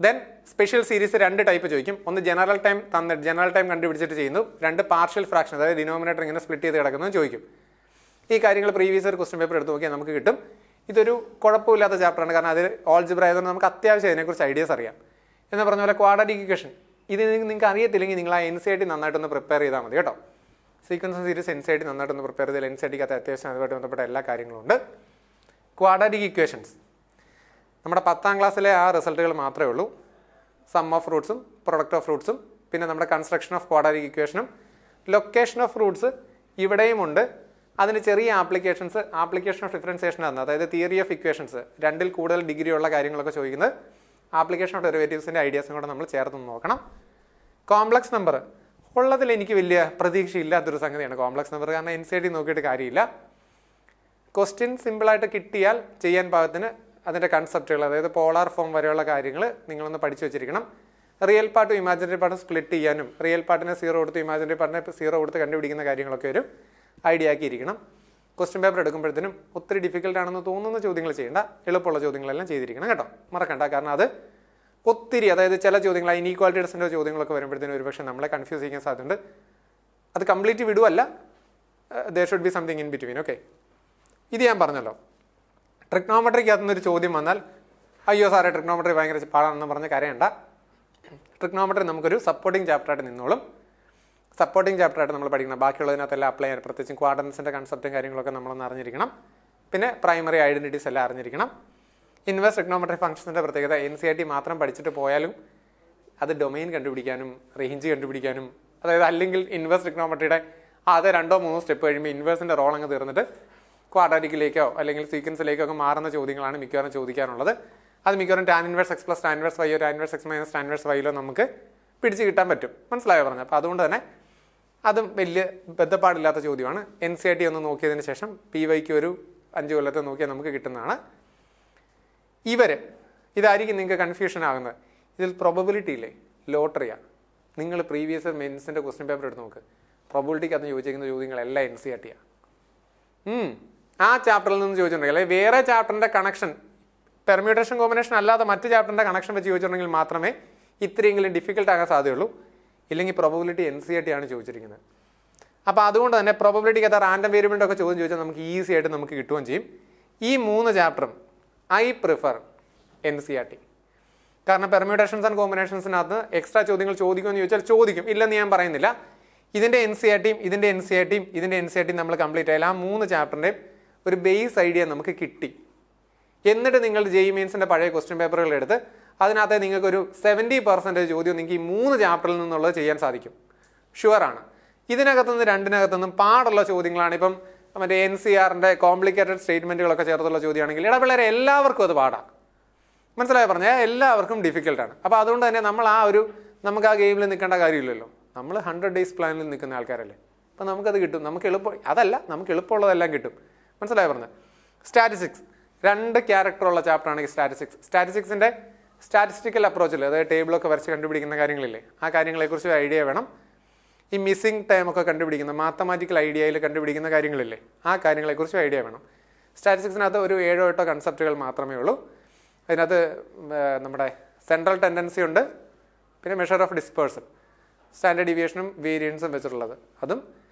ദെൻ സ്പെഷ്യൽ സീരീസ് 2 ടൈപ്പ് ചോദിക്കും. ഒന്ന് ജനറൽ ടൈം ജനറൽ ടൈം കണ്ടുപിടിച്ചിട്ട് ചെയ്യുന്നു. 2 പാർഷ്യൽ ഫ്രാക്ഷൻ, അതായത് ഡിനോമിനേറ്റർ ഇങ്ങനെ സ്പ്ലിറ്റ് ചെയ്ത് കിടക്കുന്നതും ചോദിക്കും. ഈ കാര്യങ്ങൾ പ്രീവിയസ് ഇയർ ക്വസ്റ്റ്യൻ പേപ്പർ എടുത്ത് നോക്കിയാൽ നമുക്ക് കിട്ടും. ഇതൊരു കുഴപ്പമില്ലാത്ത ചാപ്റ്ററാണ്. കാരണം അതിൽ ഓൾജിബ്ര ആയതുകൊണ്ട് നമുക്ക് അത്യാവശ്യം അതിനെക്കുറിച്ച് ഐഡിയാസ് അറിയാം. എന്ന് പറഞ്ഞ പോലെ ക്വാഡ്രാറ്റിക് ഇക്വേഷൻ ഇത് നിങ്ങൾക്ക് അറിയത്തില്ലെങ്കിൽ നിങ്ങൾ ആ NCERT നന്നായിട്ടൊന്ന് പ്രിപ്പയർ ചെയ്താൽ മതി കേട്ടോ. സീക്വൻസ് സീരീസ് NCERT നന്നായിട്ടൊന്ന് പ്രിപ്പയർ ചെയ്താൽ NCERTക്കകത്ത് അത്യാവശ്യം അതുമായിട്ട് ബന്ധപ്പെട്ട എല്ലാ കാര്യങ്ങളും ഉണ്ട്. ക്വാഡ്രാറ്റിക് ഇക്വേഷൻസ് നമ്മുടെ 10ാം ക്ലാസ്സിലെ ആ റിസൾട്ടുകൾ മാത്രമേ ഉള്ളൂ. സം ഓഫ് ഫ്രൂട്ട്സും പ്രൊഡക്റ്റ് ഓഫ് ഫ്രൂട്ട്സും പിന്നെ നമ്മുടെ കൺസ്ട്രക്ഷൻ ഓഫ് ക്വാഡ്രാറ്റിക് ഇക്വേഷനും ലൊക്കേഷൻ ഓഫ് ഫ്രൂട്ട്സ് ഇവിടെയും ഉണ്ട്. അതിന് ചെറിയ ആപ്ലിക്കേഷൻ ഓഫ് ഡിഫറൻസിയേഷൻ ആണ്, അതായത് തിയറി ഓഫ് ഇക്വേഷൻസ്, 2ൽ കൂടുതൽ ഡിഗ്രി ഉള്ള കാര്യങ്ങളൊക്കെ ചോദിക്കുന്നത് ആപ്ലിക്കേഷൻ ഓഫ് ഡെറിവേറ്റീവ്സിൻ്റെ ഐഡിയാസും കൂടെ നമ്മൾ ചേർത്ത് നോക്കണം. കോംപ്ലക്സ് നമ്പർ ഉള്ളതിൽ എനിക്ക് വലിയ പ്രതീക്ഷയില്ലാത്തൊരു സംഗതിയാണ് കോംപ്ലക്സ് നമ്പർ. കാരണം NCERT നോക്കിയിട്ട് കാര്യമില്ല. ക്വസ്റ്റ്യൻ സിമ്പിളായിട്ട് കിട്ടിയാൽ ചെയ്യാൻ പാകത്തിന് അതിൻ്റെ കൺസെപ്റ്റുകൾ, അതായത് പോളാർ ഫോം വരെയുള്ള കാര്യങ്ങൾ നിങ്ങളൊന്ന് പഠിച്ചു വെച്ചിരിക്കണം. റിയൽ പാർട്ടും ഇമാജിനറി പാർട്ടും സ്പ്ലിറ്റ് ചെയ്യാനും റിയൽ പാർട്ടിനെ 0 കൊടുത്ത് ഇമാജിനറി പാർട്ടിനെ 0 കൊടുത്ത് കണ്ടുപിടിക്കുന്ന കാര്യങ്ങളൊക്കെ ഒരു ഐഡിയ ആക്കിയിരിക്കണം. ക്വസ്റ്റ്യൻ പേപ്പർ എടുക്കുമ്പോഴത്തേനും ഒത്തിരി ഡിഫിക്കൽട്ട് ആണെന്ന് തോന്നുന്ന ചോദ്യങ്ങൾ ചെയ്യേണ്ട, എളുപ്പമുള്ള ചോദ്യങ്ങളെല്ലാം ചെയ്തിരിക്കണം കേട്ടോ, മറക്കണ്ട. കാരണം അത് ഒത്തിരി, അതായത് ചില ചോദ്യങ്ങൾ ഇനീക്വാലിറ്റീസിൻ്റെ ചോദ്യങ്ങളൊക്കെ വരുമ്പോഴത്തേനും ഒരുപക്ഷെ നമ്മളെ കൺഫ്യൂസ് ചെയ്യാൻ സാധ്യതയുണ്ട്. അത് കംപ്ലീറ്റ് വിടുവല്ല, there should be something in between. Okay, ഇത് ഞാൻ പറഞ്ഞല്ലോ. ട്രിഗ്നോമെട്രിക്കകത്തുനിന്നൊരു ചോദ്യം വന്നാൽ അയ്യോ സാറേ ട്രിഗ്നോമെട്രി ഭയങ്കര പാടാണെന്ന് പറഞ്ഞ് കരയണ്ട. ട്രിഗ്നോമെട്രി നമുക്കൊരു സപ്പോർട്ടിംഗ് ചാപ്റ്ററായിട്ട് നിന്നോളും. സപ്പോർട്ടിംഗ് ചാപ്റ്ററായിട്ട് നമ്മൾ പഠിക്കണം. ബാക്കിയുള്ളതിനകത്തെല്ലാം അപ്ലൈ ചെയ്യാൻ, പ്രത്യേകിച്ചും ക്വാഡ്രൻസിൻ്റെ കൺസെപ്റ്റും കാര്യങ്ങളൊക്കെ നമ്മളൊന്ന് അറിഞ്ഞിരിക്കണം. പിന്നെ പ്രൈമറി ഐഡൻറ്റിറ്റീസ് എല്ലാം അറിഞ്ഞിരിക്കണം. ഇൻവേഴ്സ് ട്രിഗ്നോമെട്രി ഫംഗ്ഷൻസിൻ്റെ പ്രത്യേകത NCERT മാത്രം പഠിച്ചിട്ട് പോയാലും അത് ഡൊമൈൻ കണ്ടുപിടിക്കാനും റേഞ്ച് കണ്ടുപിടിക്കാനും, അതായത് അല്ലെങ്കിൽ ഇൻവേഴ്സ് ട്രിഗ്നോമെട്രിയുടെ ആദ്യ 2-3 സ്റ്റെപ്പ് കഴിയുമ്പോൾ ഇൻവേഴ്സിൻ്റെ റോൾ അങ്ങ് തീർന്നിട്ട് ക്വാഡ്രാറ്റിക്കിലേക്കോ അല്ലെങ്കിൽ സീക്വൻസിലേക്കോ ഒക്കെ മാറുന്ന ചോദ്യങ്ങളാണ് മിക്കവാറും ചോദിക്കാറുള്ളത്. അത് മിക്കവാറും tan inverse x plus tan inverse y tan inverse x minus tan inverse y നമുക്ക് പിടിച്ച് കിട്ടാൻ പറ്റും. മനസ്സിലായോ പറഞ്ഞത്? അപ്പോൾ അതുകൊണ്ട് തന്നെ അതും വലിയ ബന്ധപ്പാടില്ലാത്ത ചോദ്യമാണ്. NCERT ഒന്ന് നോക്കിയതിന് ശേഷം PYക്ക് ഒരു 5 കൊല്ലത്തെ നോക്കിയാൽ നമുക്ക് കിട്ടുന്നതാണ്. ഇതായിരിക്കും നിങ്ങൾക്ക് കൺഫ്യൂഷൻ ആകുന്നത്. ഇതിൽ പ്രോബബിലിറ്റി ഇല്ലേ, ലോട്ടറിയാണ്. നിങ്ങൾ പ്രീവിയസ് മെയിൻസിൻ്റെ ക്വസ്റ്റ്യൻ പേപ്പർ എടുത്ത് നോക്ക്, പ്രോബബിലിറ്റിക്കകത്ത് ചോദിച്ചിരിക്കുന്ന ചോദ്യങ്ങളെല്ലാം NCERT-ആണ്. ആ ചാപ്റ്ററിൽ നിന്ന് ചോദിച്ചിട്ടുണ്ടെങ്കിൽ, അല്ലെങ്കിൽ വേറെ ചാപ്റ്ററിൻ്റെ കണക്ഷൻ, പെർമ്യൂട്ടേഷൻ കോമ്പിനേഷൻ അല്ലാതെ മറ്റ് ചാപ്റ്ററിൻ്റെ കണക്ഷൻ വെച്ച് ചോദിച്ചിട്ടുണ്ടെങ്കിൽ മാത്രമേ ഇത്രയെങ്കിലും ഡിഫിക്കൽട്ട് ആകാൻ സാധ്യതയുള്ളൂ. ഇല്ലെങ്കിൽ പ്രോബബിലിറ്റി NCERT-ആണ് ചോദിച്ചിരിക്കുന്നത്. അപ്പോൾ അതുകൊണ്ട് തന്നെ പ്രോബബിലിറ്റിക്കകത്ത് റാൻഡം വേരിയബിളിൻ്റെ ഒക്കെ ചോദ്യം ചോദിച്ചാൽ നമുക്ക് ഈസി ആയിട്ട് നമുക്ക് കിട്ടുകയും ചെയ്യും. ഈ 3 ചാപ്റ്ററും ഐ പ്രിഫർ NCERT. കാരണം പെർമ്യൂട്ടേഷൻസ് ആൻഡ് കോമ്പിനേഷൻസിനകത്ത് എക്സ്ട്രാ ചോദ്യങ്ങൾ ചോദിക്കുമെന്ന് ചോദിച്ചാൽ ചോദിക്കും, ഇല്ലെന്ന് ഞാൻ പറയുന്നില്ല. ഇതിൻ്റെ NCERT നമ്മൾ കംപ്ലീറ്റ് ആയാലും ആ 3 ചാപ്റ്ററിൻ്റെയും ഒരു ബേസ് ഐഡിയ നമുക്ക് കിട്ടി. എന്നിട്ട് നിങ്ങൾ JEE മെയിൻസിൻ്റെ പഴയ ക്വസ്റ്റ്യൻ പേപ്പറുകൾ എടുത്ത് അതിനകത്ത് നിങ്ങൾക്കൊരു 70% ചോദ്യം നിങ്ങൾക്ക് ഈ 3 ചാപ്റ്ററിൽ നിന്നുള്ളത് ചെയ്യാൻ സാധിക്കും. ഷുവറാണ്. ഇതിനകത്തുനിന്ന് 2-നകത്തുനിന്നും പാടുള്ള ചോദ്യങ്ങളാണ്. ഇപ്പം മറ്റേ NCERT-ൻ്റെ കോംപ്ലിക്കേറ്റഡ് സ്റ്റേറ്റ്മെൻറ്റുകളൊക്കെ ചേർത്തുള്ള ചോദ്യമാണെങ്കിൽ ഇടപിള്ളേരെ എല്ലാവർക്കും അത് പാടാം. മനസ്സിലായി പറഞ്ഞാൽ എല്ലാവർക്കും ഡിഫിക്കൽട്ടാണ്. അപ്പോൾ അതുകൊണ്ട് തന്നെ നമുക്ക് ആ ഗെയിമിൽ നിൽക്കേണ്ട കാര്യമില്ലല്ലോ. നമ്മൾ 100 days പ്ലാനിൽ നിൽക്കുന്ന ആൾക്കാരല്ലേ. അപ്പോൾ നമുക്കത് കിട്ടും. നമുക്ക് എളുപ്പമുള്ളതെല്ലാം കിട്ടും. മനസ്സിലായി പറഞ്ഞത്? സ്റ്റാറ്റിസ്റ്റിക്സ് 2 ക്യാരക്ടറുള്ള ചാപ്റ്ററാണെങ്കിൽ സ്റ്റാറ്റിസ്റ്റിക്സിൻ്റെ സ്റ്റാറ്റിസ്റ്റിക്കൽ അപ്രോച്ചിൽ, അതായത് ടേബിളൊക്കെ വരച്ച് കണ്ടുപിടിക്കുന്ന കാര്യങ്ങളില്ലേ, ആ കാര്യങ്ങളെക്കുറിച്ച് ഐഡിയ വേണം. ഈ മിസ്സിംഗ് ടൈമൊക്കെ കണ്ടുപിടിക്കുന്ന മാത്തമാറ്റിക്കൽ ഐഡിയയിൽ കണ്ടുപിടിക്കുന്ന കാര്യങ്ങളില്ലേ, ആ കാര്യങ്ങളെക്കുറിച്ച് ഐഡിയ വേണം. സ്റ്റാറ്റിസ്റ്റിക്സിനകത്ത് ഒരു 7-8 കൺസെപ്റ്റുകൾ മാത്രമേ ഉള്ളൂ. അതിനകത്ത് നമ്മുടെ സെൻട്രൽ ടെൻഡൻസി ഉണ്ട്, പിന്നെ മെഷർ ഓഫ് ഡിസ്പേഴ്സൺ, സ്റ്റാൻഡേർഡ് ഡീവിയേഷനും വേരിയൻസും വെച്ചിട്ടുള്ളത് അതും,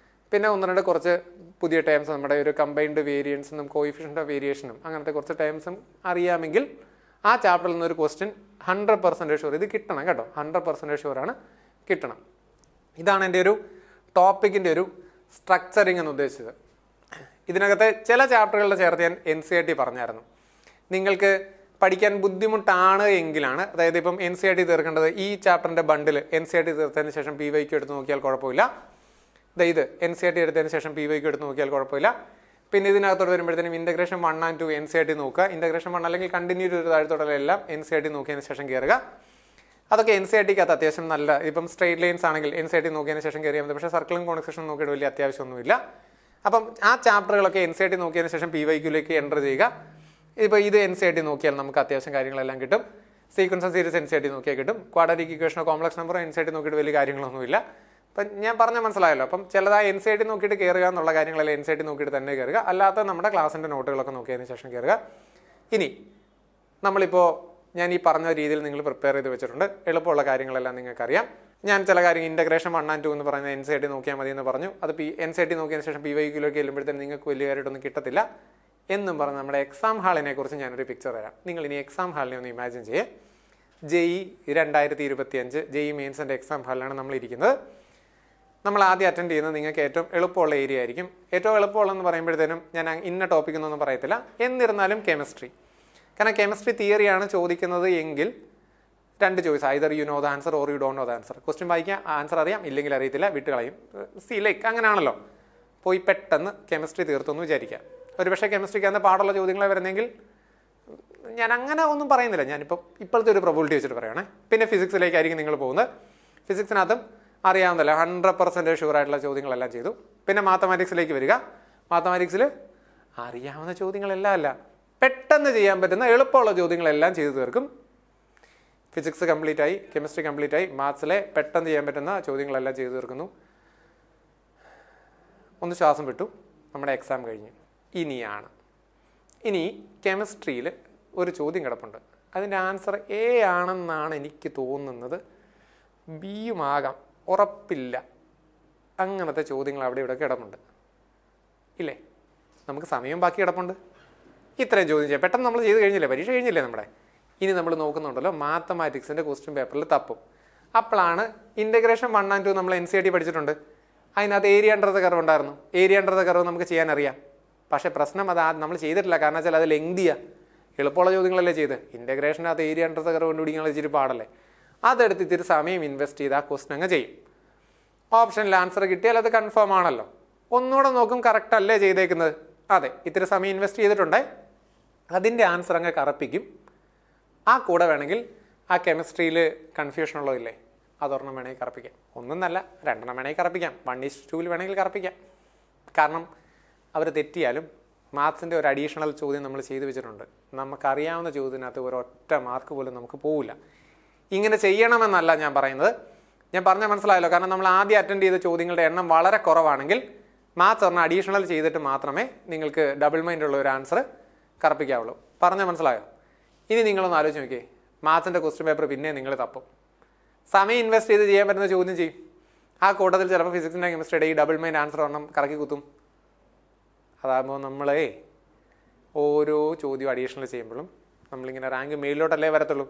പിന്നെ 1-2 കുറച്ച് പുതിയ ടേംസ്, നമ്മുടെ ഒരു കമ്പൈൻഡ് വേരിയൻസും കോയിഫിഷ്യൻ്റ് ഓഫ് വേരിയേഷനും അങ്ങനത്തെ കുറച്ച് ടേംസും അറിയാമെങ്കിൽ ആ ചാപ്റ്ററിൽ നിന്നൊരു ക്വസ്റ്റ്യൻ 100% ഷുവർ ഇത് കിട്ടണം കേട്ടോ. 100% ഷുവറാണ് കിട്ടണം. ഇതാണ് എൻ്റെ ഒരു ടോപ്പിക്കിൻ്റെ ഒരു സ്ട്രക്ചറിങ് എന്ന് ഉദ്ദേശിച്ചത്. ഇതിനകത്തെ ചില ചാപ്റ്ററുകളുടെ ചേർത്ത് ഞാൻ NCERT പറഞ്ഞായിരുന്നു. നിങ്ങൾക്ക് പഠിക്കാൻ ബുദ്ധിമുട്ടാണ് എങ്കിലാണ്, അതായത് ഇപ്പം NCERT തീർക്കേണ്ടത് ഈ ചാപ്റ്ററിൻ്റെ ബണ്ടിൽ NCERT തീർത്തതിന് ശേഷം PYQ എടുത്ത് നോക്കിയാൽ കുഴപ്പമില്ല. ഇത് NCERT എടുത്തതിന് ശേഷം PYQ എടുത്ത് നോക്കിയാൽ കുഴപ്പമില്ല. പിന്നെ ഇതിനകത്തോട് വരുമ്പോഴത്തേനും ഇൻ്റഗ്രേഷൻ 1 and 2 NCERT നോക്കുക. ഇൻ്റഗ്രേഷൻ 1 അല്ലെങ്കിൽ കണ്ടിന്യൂ ഒരു താഴത്തോടെല്ലാം NCERT നോക്കിയതിന് ശേഷം കയറുക. അതൊക്കെ NCERT-ക്കകത്ത് അത്യാവശ്യം നല്ല, ഇപ്പം സ്ട്രെയിറ്റ് ലൈൻസ് ആണെങ്കിൽ NCERT നോക്കിയതിന് ശേഷം കയറിയാൽ മതി. പക്ഷേ സർക്കിളും കോണിക് സെക്ഷനും നോക്കിയിട്ട് വലിയ അത്യാവശ്യമൊന്നുമില്ല. അപ്പം ആ ചാപ്റ്ററുകളൊക്കെ NCERT നോക്കിയതിന് ശേഷം PYQ-ലേക്ക് എൻ്റർ ചെയ്യുക. ഇപ്പോൾ ഇത് NCERT നോക്കിയാൽ നമുക്ക് അത്യാവശ്യം കാര്യങ്ങളെല്ലാം കിട്ടും. സീക്വൻസ് ആൻഡ് സീരീസ് NCERT നോക്കിയാൽ കിട്ടും. ക്വാഡ്രാറ്റിക് ഇക്വേഷനോ കോംപ്ലക്സ് നമ്പറോ NCERT നോക്കിയിട്ട് വലിയ കാര്യങ്ങളൊന്നുമില്ല. അപ്പം ഞാൻ പറഞ്ഞാൽ മനസ്സിലായല്ലോ. അപ്പം ചിലതായി NCERT നോക്കിയിട്ട് കയറുക എന്നുള്ള കാര്യങ്ങളെല്ലാം NCERT നോക്കിയിട്ട് തന്നെ കയറുക, അല്ലാത്ത നമ്മുടെ ക്ലാസ്സിൻ്റെ നോട്ടുകളൊക്കെ നോക്കിയതിന് ശേഷം കയറുക. ഇനി നമ്മളിപ്പോൾ ഞാൻ ഈ പറഞ്ഞ രീതിയിൽ നിങ്ങൾ പ്രിപ്പയർ ചെയ്ത് വെച്ചിട്ടുണ്ട്. എളുപ്പമുള്ള കാര്യങ്ങളെല്ലാം നിങ്ങൾക്കറിയാം. ഞാൻ ചില കാര്യങ്ങൾ ഇൻ്റഗ്രേഷൻ 1 and 2 എന്ന് പറയുന്നത് NCERT നോക്കിയാൽ മതി എന്ന് പറഞ്ഞു. അത് NCERT നോക്കിയതിന് ശേഷം PYQ-ലേക്ക് ചെല്ലുമ്പോഴത്തേനും നിങ്ങൾക്ക് വലിയ കാര്യമായിട്ടൊന്നും കിട്ടത്തില്ല എന്നും പറഞ്ഞ് നമ്മുടെ എക്സാം ഹാളിനെ കുറിച്ച് ഞാനൊരു പിക്ചർ തരാം. നിങ്ങൾ ഇനി എക്സാം ഹാളിനെ ഒന്ന് ഇമാജിൻ ചെയ്യേ. JEE 2025 JEE മെയിൻസിൻ്റെ എക്സാം ഹാളിലാണ് നമ്മളിരിക്കുന്നത്. നമ്മൾ ആദ്യം അറ്റൻഡ് ചെയ്യുന്നത് നിങ്ങൾക്ക് ഏറ്റവും എളുപ്പമുള്ള ഏരിയ ആയിരിക്കും. ഏറ്റവും എളുപ്പമുള്ളതെന്ന് പറയുമ്പോഴത്തേനും ഞാൻ ഇന്ന ടോപ്പിക്കൊന്നും പറയത്തില്ല. എന്നിരുന്നാലും കെമിസ്ട്രി, കാരണം കെമിസ്ട്രി തിയറിയാണ് ചോദിക്കുന്നത് എങ്കിൽ 2 choice, either you know the answer or you don't know the answer. Question വായിക്കുക, ആൻസർ അറിയാം, ഇല്ലെങ്കിൽ അറിയത്തില്ല, വിട്ട് കളയും. ലൈക്ക് അങ്ങനെയാണല്ലോ പോയി പെട്ടെന്ന് കെമിസ്ട്രി തീർത്തെന്ന് വിചാരിക്കാം. ഒരുപക്ഷെ കെമിസ്ട്രിക്ക് പാടുള്ള ചോദ്യങ്ങളെ വരുന്നെങ്കിൽ ഞാൻ അങ്ങനെ ഒന്നും പറയുന്നില്ല, ഞാനിപ്പോൾ ഇപ്പോഴത്തെ ഒരു പ്രോബിലിറ്റി വെച്ചിട്ട് പറയുകയാണേ. പിന്നെ ഫിസിക്സിലേക്കായിരിക്കും നിങ്ങൾ പോകുന്നത്. ഫിസിക്സിനകത്തും അറിയാവുന്നതല്ല, 100% ഷുവറായിട്ടുള്ള ചോദ്യങ്ങളെല്ലാം ചെയ്തു. പിന്നെ മാത്തമാറ്റിക്സിലേക്ക് വരിക. മാത്തമാറ്റിക്സിൽ അറിയാവുന്ന ചോദ്യങ്ങളെല്ലാം അല്ല, പെട്ടെന്ന് ചെയ്യാൻ പറ്റുന്ന എളുപ്പമുള്ള ചോദ്യങ്ങളെല്ലാം ചെയ്തു തീർക്കും. ഫിസിക്സ് കംപ്ലീറ്റ് ആയി, കെമിസ്ട്രി കംപ്ലീറ്റ് ആയി, മാത്സിലെ പെട്ടെന്ന് ചെയ്യാൻ പറ്റുന്ന ചോദ്യങ്ങളെല്ലാം ചെയ്തു തീർക്കുന്നു. ഒന്ന് ശ്വാസം വിട്ടു, നമ്മുടെ എക്സാം കഴിഞ്ഞു. ഇനി കെമിസ്ട്രിയിൽ ഒരു ചോദ്യം കിടപ്പുണ്ട്. അതിൻ്റെ ആൻസർ എ ആണെന്നാണ് എനിക്ക് തോന്നുന്നത്, ബിയുമാകാം, ഉറപ്പില്ല. അങ്ങനത്തെ ചോദ്യങ്ങൾ അവിടെ ഇവിടെ കിടപ്പുണ്ട് ഇല്ലേ? നമുക്ക് സമയം ബാക്കി കിടപ്പുണ്ട്. ഇത്രയും ചോദ്യം ചെയ്യാം, പെട്ടെന്ന് നമ്മൾ ചെയ്ത് കഴിഞ്ഞില്ലേ, പരീക്ഷ കഴിഞ്ഞില്ലേ നമ്മുടെ. ഇനി നമ്മൾ നോക്കുന്നുണ്ടല്ലോ മാത്തമാറ്റിക്സിൻ്റെ ക്വസ്റ്റ്യൻ പേപ്പറിൽ തപ്പും. അപ്പോഴാണ് ഇൻ്റഗ്രേഷൻ 1 and 2 നമ്മൾ NCERT പഠിച്ചിട്ടുണ്ട്. അതിനകത്ത് ഏരിയ അണ്ടർ ദ കർവ് ഉണ്ടായിരുന്നു. ഏരിയ അണ്ടർ ദ കർവ് നമുക്ക് ചെയ്യാൻ അറിയാം. പക്ഷേ പ്രശ്നം അത് നമ്മൾ ചെയ്തിട്ടില്ല. കാരണം വെച്ചാൽ അത് ലെങ്തിയാണ്. എളുപ്പമുള്ള ചോദ്യങ്ങളല്ലേ ചെയ്ത്. ഇൻ്റഗ്രേഷനകത്ത് ഏരിയ അണ്ടർ ദ കർവ് കണ്ടുപിടിക്കാൻ ഇച്ചിരി പാടല്ലേ. അതെടുത്ത് ഇത്തിരി സമയം ഇൻവെസ്റ്റ് ചെയ്ത് ആ ക്വസ്റ്റൻ അങ്ങ് ചെയ്യും. ഓപ്ഷനിൽ ആൻസർ കിട്ടിയാൽ അത് കൺഫേം ആണല്ലോ. ഒന്നുകൂടെ നോക്കും, കറക്റ്റ് അല്ലേ ചെയ്തേക്കുന്നത്. അതെ, ഇത്തിരി സമയം ഇൻവെസ്റ്റ് ചെയ്തിട്ടുണ്ടേ, അതിൻ്റെ ആൻസർ അങ്ങ് കറപ്പിക്കും. ആ കൂടെ വേണമെങ്കിൽ ആ കെമിസ്ട്രിയിൽ കൺഫ്യൂഷൻ ഉള്ളതില്ലേ, അതൊരെണ്ണം വേണമെങ്കിൽ കറപ്പിക്കാം. ഒന്നും നല്ല 2 വേണമെങ്കിൽ കറപ്പിക്കാം. 1:2 വേണമെങ്കിൽ കറപ്പിക്കാം. കാരണം അവർ തെറ്റിയാലും മാത്സിൻ്റെ ഒരു അഡീഷണൽ ചോദ്യം നമ്മൾ ചെയ്തു വെച്ചിട്ടുണ്ട്. നമുക്കറിയാവുന്ന ചോദ്യത്തിനകത്ത് ഒരൊറ്റ മാർക്ക് പോലും നമുക്ക് പോവില്ല. ഇങ്ങനെ ചെയ്യണമെന്നല്ല ഞാൻ പറയുന്നത്. ഞാൻ പറഞ്ഞാൽ മനസ്സിലായല്ലോ. കാരണം നമ്മൾ ആദ്യം അറ്റൻഡ് ചെയ്ത ചോദ്യങ്ങളുടെ എണ്ണം വളരെ കുറവാണെങ്കിൽ മാത്സ് ഒരെണ്ണം അഡീഷണൽ ചെയ്തിട്ട് മാത്രമേ നിങ്ങൾക്ക് ഡബിൾ മൈൻഡ് ഉള്ള ഒരു ആൻസർ കറപ്പിക്കാവുള്ളൂ. പറഞ്ഞാൽ മനസ്സിലായോ? ഇനി നിങ്ങളൊന്ന് ആലോചിച്ച് നോക്കിയേ, മാത്സിൻ്റെ ക്വസ്റ്റ്യൻ പേപ്പർ പിന്നെ നിങ്ങൾ തപ്പും. സമയം ഇൻവെസ്റ്റ് ചെയ്ത് ചെയ്യാൻ പറ്റുന്ന ചോദ്യം ചെയ്യും. ആ കൂട്ടത്തിൽ ചിലപ്പോൾ ഫിസിക്സിൻ്റെ കെമിസ്ട്രിയുടെ ഈ ഡബിൾ മൈൻഡ് ആൻസർ ഒരെണ്ണം കറക്കി കുത്തും. അതാകുമ്പോൾ നമ്മളെ ഓരോ ചോദ്യം അഡീഷണൽ ചെയ്യുമ്പോഴും നമ്മളിങ്ങനെ റാങ്ക് മേലിലോട്ടല്ലേ വരത്തുള്ളൂ.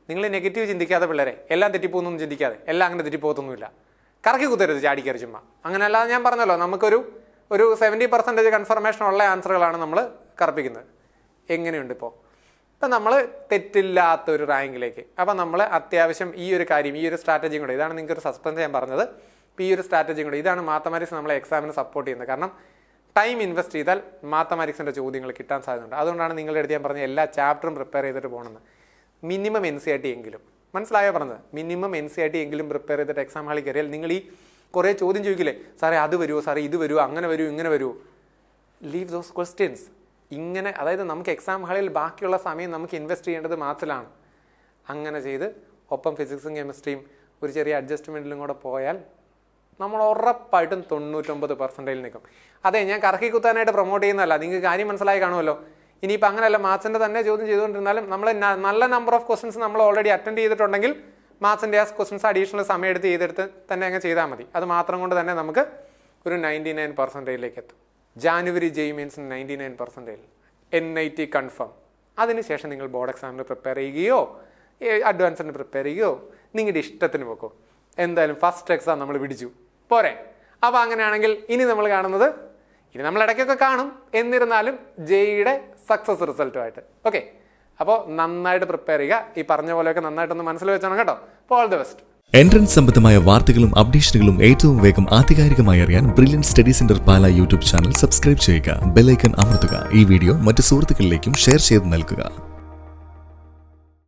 നിങ്ങൾ നെഗറ്റീവ് ചിന്തിക്കാതെ പിള്ളേരെ, എല്ലാം തെറ്റിപ്പോകുന്നൊന്നും ചിന്തിക്കാതെ. എല്ലാം അങ്ങനെ തെറ്റിപ്പോകത്തൊന്നുമില്ല. കറക്കി കുത്തരുത് ചാടിക്കറി ചുമ്മാ. അങ്ങനെയല്ലാതെ ഞാൻ പറഞ്ഞല്ലോ, നമുക്കൊരു 70% കൺഫർമേഷൻ ഉള്ള ആൻസറുകളാണ് നമ്മൾ കറപ്പിക്കുന്നത്. എങ്ങനെയുണ്ട് ഇപ്പോൾ? ഇപ്പം നമ്മൾ തെറ്റില്ലാത്തൊരു റാങ്കിലേക്ക്. അപ്പം നമ്മൾ അത്യാവശ്യം ഈ ഒരു കാര്യം, ഈ ഒരു സ്ട്രാറ്റജിയും കൂടെ, ഇതാണ് നിങ്ങൾക്കൊരു സസ്പെൻസ് ഞാൻ പറഞ്ഞത്. ഇപ്പോൾ ഈ ഒരു സ്ട്രാറ്റജിയും കൂടെ, ഇതാണ് മാത്തമാറ്റിക്സ് നമ്മളെ എക്സാമിന് സപ്പോർട്ട് ചെയ്യുന്നത്. കാരണം ടൈം ഇൻവെസ്റ്റ് ചെയ്താൽ മാത്തമാറ്റിക്സിൻ്റെ ചോദ്യങ്ങൾ കിട്ടാൻ സാധ്യതയുണ്ട്. അതുകൊണ്ടാണ് നിങ്ങളുടെ അടുത്ത് ഞാൻ പറഞ്ഞ എല്ലാ ചാപ്റ്ററും പ്രിപ്പയർ ചെയ്തിട്ട് പോകണമെന്ന്. മിനിമം NCERT എങ്കിലും, മനസ്സിലായോ പറഞ്ഞത്? മിനിമം NCERT എങ്കിലും പ്രിപ്പയർ ചെയ്തിട്ട് എക്സാം ഹാളിൽ കയറിയാൽ നിങ്ങൾ ഈ കുറേ ചോദ്യം ചോദിക്കില്ലേ, സാറേ അത് വരുമോ, സാറേ ഇത് വരുമോ, അങ്ങനെ വരുമോ, ഇങ്ങനെ വരുമോ. Leave those questions. ഇങ്ങനെ, അതായത് നമുക്ക് എക്സാം ഹാളിൽ ബാക്കിയുള്ള സമയം നമുക്ക് ഇൻവെസ്റ്റ് ചെയ്യേണ്ടത് മാത്സിലാണ്. അങ്ങനെ ചെയ്ത് ഒപ്പം ഫിസിക്സും കെമിസ്ട്രിയും ഒരു ചെറിയ അഡ്ജസ്റ്റ്മെൻറ്റിലും കൂടെ പോയാൽ നമ്മൾ ഉറപ്പായിട്ടും 99% നിൽക്കും. അതെ, ഞാൻ കറക്കി കുത്താനായിട്ട് പ്രൊമോട്ട് ചെയ്യുന്നതല്ല, നിങ്ങൾക്ക് കാര്യം മനസ്സിലായി കാണുമല്ലോ. ഇനിയിപ്പോൾ അങ്ങനെയല്ല, മാത്സിൻ്റെ തന്നെ ചോദ്യം ചെയ്തുകൊണ്ടിരുന്നാലും നമ്മൾ നല്ല നമ്പർ ഓഫ് ക്വസ്റ്റൻസ് നമ്മൾ ഓൾറെഡി അറ്റൻഡ് ചെയ്തിട്ടുണ്ടെങ്കിൽ മാത്സിൻ്റെ ആ ക്വസ്റ്റൻസ് അഡീഷണൽ സമയം ചെയ്തെടുത്ത് തന്നെ അങ്ങ് ചെയ്താൽ മതി. അത് മാത്രം കൊണ്ട് തന്നെ നമുക്ക് ഒരു 99%ലേക്ക് എത്തും. January JEE മെയിൻസിന് 99%, NIT confirm. അതിനുശേഷം നിങ്ങൾ ബോർഡ് എക്സാമിന് പ്രിപ്പയർ ചെയ്യുകയോ അഡ്വാൻസിന് പ്രിപ്പയർ ചെയ്യുകയോ നിങ്ങളുടെ ഇഷ്ടത്തിന് പോക്കോ. എന്തായാലും ഫസ്റ്റ് എക്സാം നമ്മൾ പിടിച്ചു പോരെ. അപ്പോൾ അങ്ങനെയാണെങ്കിൽ ഇനി നമ്മൾ കാണുന്നത്, ഇനി നമ്മൾ ഇടയ്ക്കൊക്കെ കാണും, എന്നിരുന്നാലും JEEയുടെ സക്സസ് റിസൾട്ടുമായിട്ട്. ഓക്കെ, അപ്പോൾ നന്നായിട്ട് പ്രിപ്പയർ ചെയ്യുക. ഈ പറഞ്ഞ പോലെയൊക്കെ നന്നായിട്ടൊന്ന് മനസ്സിൽ വെച്ചാണ് കേട്ടോ. അപ്പോൾ ഓൾ ദി ബെസ്റ്റ്. എൻട്രൻസ് സംബന്ധമായ വാർത്തകളും അപ്ഡേഷനുകളും ഏറ്റവും വേഗം ആധികാരികമായി അറിയാൻ ബ്രില്യൻറ്റ് സ്റ്റഡി സെന്റർ പാല യൂട്യൂബ് ചാനൽ സബ്സ്ക്രൈബ് ചെയ്യുക. ബെൽ ഐക്കൺ അമർത്തുക. ഈ വീഡിയോ മറ്റ് സുഹൃത്തുക്കളിലേക്കും ഷെയർ ചെയ്ത് നൽകുക.